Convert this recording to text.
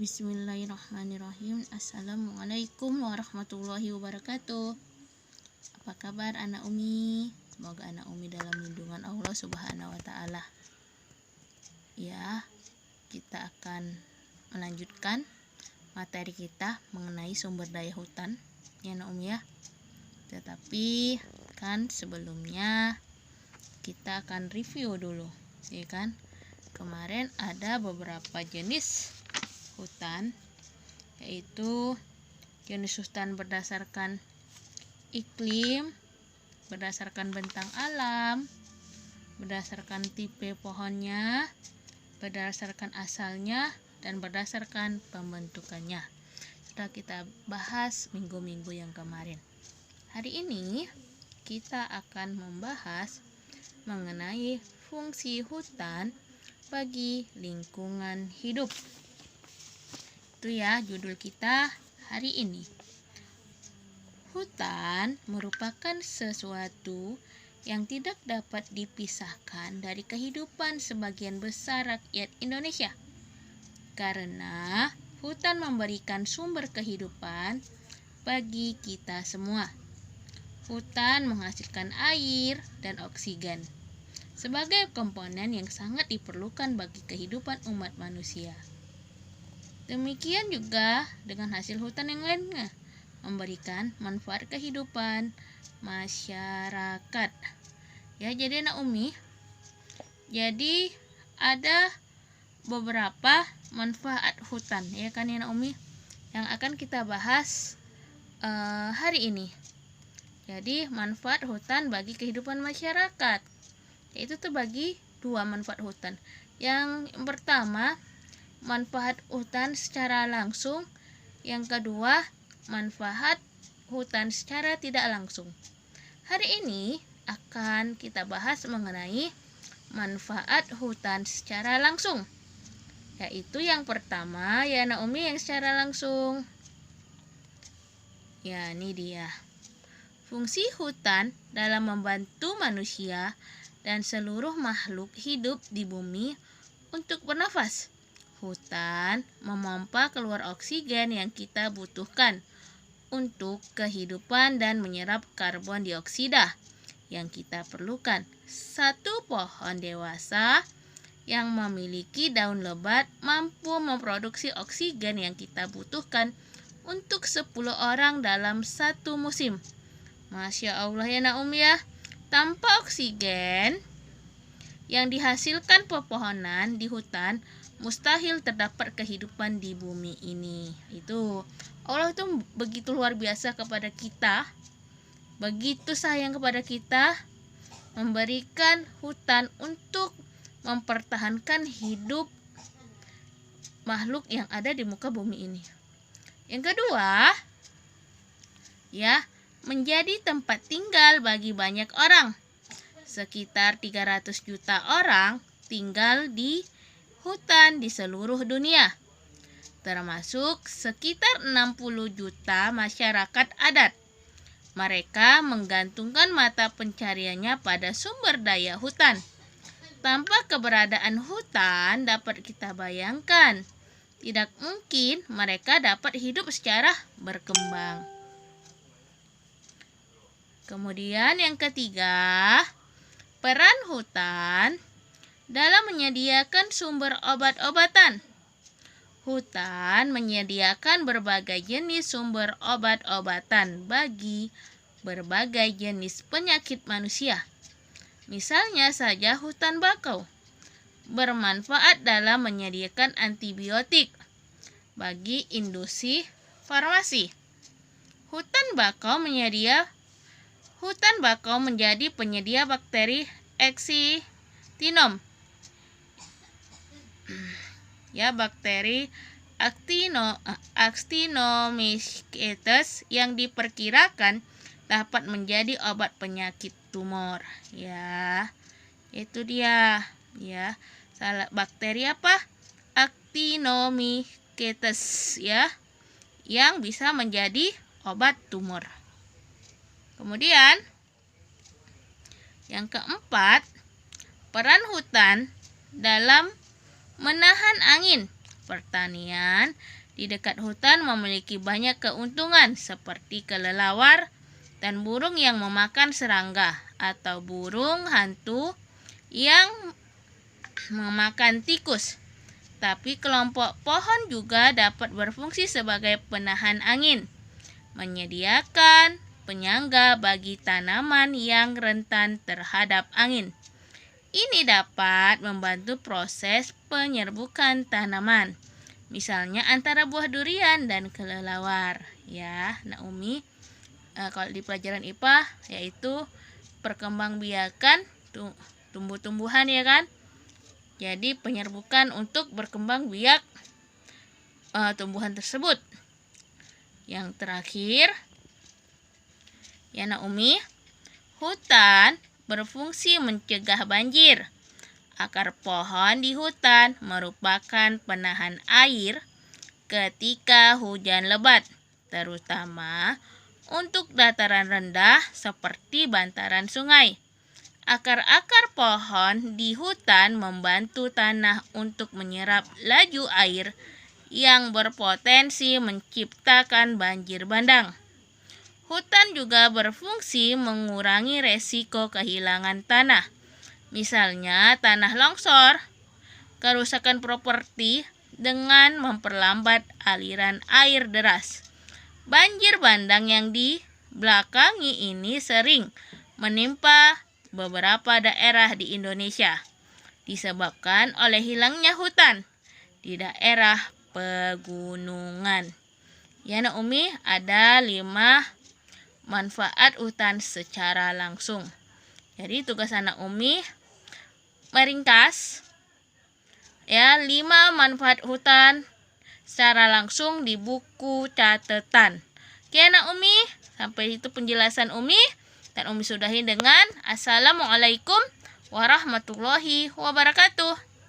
Bismillahirrahmanirrahim. Assalamualaikum warahmatullahi wabarakatuh. Apa kabar anak Umi? Semoga anak Umi dalam lindungan Allah Subhanahu wa Ta'ala. Ya, kita akan melanjutkan materi kita mengenai sumber daya hutan, ya anak Umi ya. Tetapi kan sebelumnya kita akan review dulu, ya kan? Kemarin ada beberapa jenis hutan, yaitu jenis hutan berdasarkan iklim, berdasarkan bentang alam, berdasarkan tipe pohonnya, berdasarkan asalnya, dan berdasarkan pembentukannya. Sudah kita bahas minggu-minggu yang kemarin. Hari ini kita akan membahas mengenai fungsi hutan bagi lingkungan hidup. Itu ya judul kita hari ini. Hutan merupakan sesuatu yang tidak dapat dipisahkan dari kehidupan sebagian besar rakyat Indonesia. Karena hutan memberikan sumber kehidupan bagi kita semua. Hutan menghasilkan air dan oksigen sebagai komponen yang sangat diperlukan bagi kehidupan umat manusia. Demikian juga dengan hasil hutan yang lainnya, memberikan manfaat kehidupan masyarakat. Ya, jadi anak Umi, jadi ada beberapa manfaat hutan, ya kan ya anak Umi, yang akan kita bahas hari ini. Jadi manfaat hutan bagi kehidupan masyarakat, yaitu terbagi dua manfaat hutan. Yang pertama, manfaat hutan secara langsung. Yang kedua, manfaat hutan secara tidak langsung. Hari ini akan kita bahas mengenai manfaat hutan secara langsung, yaitu yang pertama ya anak Umi, yang secara langsung. Ya, ini dia. Fungsi hutan dalam membantu manusia dan seluruh makhluk hidup di bumi untuk bernafas. Hutan memompa keluar oksigen yang kita butuhkan untuk kehidupan dan menyerap karbon dioksida yang kita perlukan. Satu pohon dewasa yang memiliki daun lebat mampu memproduksi oksigen yang kita butuhkan untuk 10 orang dalam satu musim. Masya Allah ya nak ya. Tanpa oksigen yang dihasilkan pepohonan di hutan, mustahil terdapat kehidupan di bumi ini. Itu Allah itu begitu luar biasa kepada kita, begitu sayang kepada kita, memberikan hutan untuk mempertahankan hidup makhluk yang ada di muka bumi ini. Yang kedua, ya, menjadi tempat tinggal bagi banyak orang. Sekitar 300 juta orang tinggal di hutan di seluruh dunia, termasuk sekitar 60 juta masyarakat adat. Mereka menggantungkan mata pencariannya pada sumber daya hutan. Tanpa keberadaan hutan dapat kita bayangkan, tidak mungkin mereka dapat hidup secara berkembang. Kemudian yang ketiga, peran hutan dalam menyediakan sumber obat-obatan. Hutan menyediakan berbagai jenis sumber obat-obatan bagi berbagai jenis penyakit manusia. Misalnya saja hutan bakau bermanfaat dalam menyediakan antibiotik bagi industri farmasi. Hutan bakau menjadi penyedia bakteri Actinium. Ya, bakteri Actinomycetes yang diperkirakan dapat menjadi obat penyakit tumor. Ya, itu dia. Ya, salah bakteri apa? Actinomycetes ya, yang bisa menjadi obat tumor. Kemudian yang keempat, peran hutan dalam menahan angin Pertanian di dekat hutan memiliki banyak keuntungan seperti kelelawar dan burung yang memakan serangga atau burung hantu yang memakan tikus. Tapi kelompok pohon juga dapat berfungsi sebagai penahan angin, menyediakan penyangga bagi tanaman yang rentan terhadap angin. Ini dapat membantu proses penyerbukan tanaman, misalnya antara buah durian dan kelelawar. Ya, Naomi, kalau di pelajaran IPA yaitu perkembangbiakan tumbuh-tumbuhan, ya kan? Jadi penyerbukan untuk berkembang biak tumbuhan tersebut. Yang terakhir, ya Naomi, hutan berfungsi mencegah banjir. Akar pohon di hutan merupakan penahan air ketika hujan lebat, terutama untuk dataran rendah seperti bantaran sungai. Akar-akar pohon di hutan membantu tanah untuk menyerap laju air yang berpotensi menciptakan banjir bandang. Hutan juga berfungsi mengurangi resiko kehilangan tanah, misalnya tanah longsor, kerusakan properti dengan memperlambat aliran air deras. Banjir bandang yang dibelakangi ini sering menimpa beberapa daerah di Indonesia, disebabkan oleh hilangnya hutan di daerah pegunungan. Ya Naomi, ada 5 manfaat hutan secara langsung. Jadi tugas Naomi meringkas 5 manfaat hutan secara langsung di buku catatan. Oke Naomi, sampai itu penjelasan Umi, dan Umi sudahi dengan Assalamualaikum warahmatullahi wabarakatuh.